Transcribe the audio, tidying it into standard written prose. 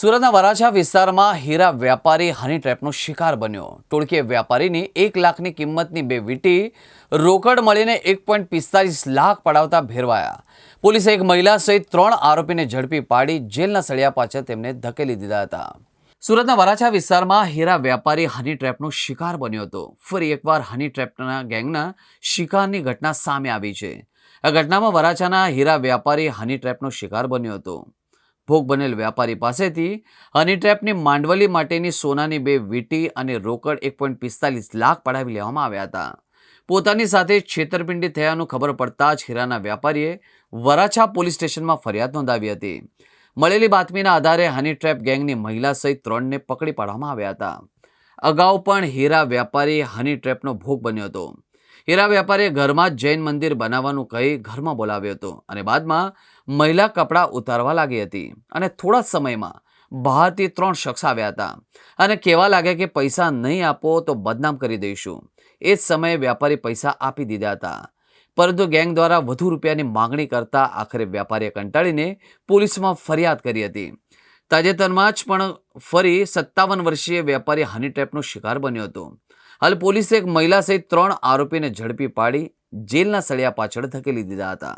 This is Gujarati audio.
સુરતના વરાછા વિસ્તારમાં હીરા વ્યાપારી હની ટ્રેપનો શિકાર બન્યો। ટોળકીએ વ્યાપારીની 1 લાખની કિંમતની 2 વીંટી રોકડ મળીને 1.45 લાખ પડાવતા ભેરવાયા। પોલીસે એક મહિલા સહિત 3 આરોપીને ઝડપી પાડી જેલના સળિયા પાછળ તેમને ધકેલી દીધા હતા। સુરતના વરાછા વિસ્તારમાં હીરા વ્યાપારી હની ટ્રેપનો શિકાર બન્યો હતો। ફરી એકવાર હની ટ્રેપના ગેંગના શિકારની ઘટના સામે આવી છે। આ ઘટનામાં વરાછાના હીરા વ્યાપારી હની ટ્રેપનો શિકાર બન્યો હતો। ભોગ બનેલ વ્યાપારી પાસેથી હની ટ્રેપની માંડવલી માટેની સોનાની 2 વીંટી અને રોકડ 1.45 લાખ પડાવી લેવામાં આવ્યા હતા। પોતાની સાથે છેતરપિંડી થયાનું ખબર પડતા જ હીરાના વ્યાપારીએ વરાછા પોલીસ સ્ટેશનમાં ફરિયાદ નોંધાવી હતી। મળેલી બાતમીના આધારે હની ટ્રેપ ગેંગની મહિલા સહિત 3ને પકડી પાડવામાં આવ્યા હતા। અગાઉ પણ હીરા વ્યાપારી હની ટ્રેપનો ભોગ બન્યો હતો। હીરા વ્યાપારીએ ઘરમાં જ જૈન મંદિર બનાવવાનું કહી ઘરમાં બોલાવ્યો હતો અને બાદમાં મહિલા કપડાં ઉતારવા લાગી હતી અને થોડા સમયમાં બહારથી 3 શખ્સ આવ્યા હતા અને કહેવા લાગ્યા કે પૈસા નહીં આપો તો બદનામ કરી દઈશું। એ જ સમયે વ્યાપારી પૈસા આપી દીધા હતા, પરંતુ ગેંગ દ્વારા વધુ રૂપિયાની માંગણી કરતા આખરે વ્યાપારીએ કંટાળીને પોલીસમાં ફરિયાદ કરી હતી। તાજેતરમાં જ પણ ફરી 57 વર્ષીય વ્યાપારી હની ટ્રેપનો શિકાર બન્યો હતો। હાલ પોલીસે એક મહિલા સહિત 3 આરોપીને ઝડપી પાડી જેલના સળિયા પાછળ ધકેલી દીધા હતા।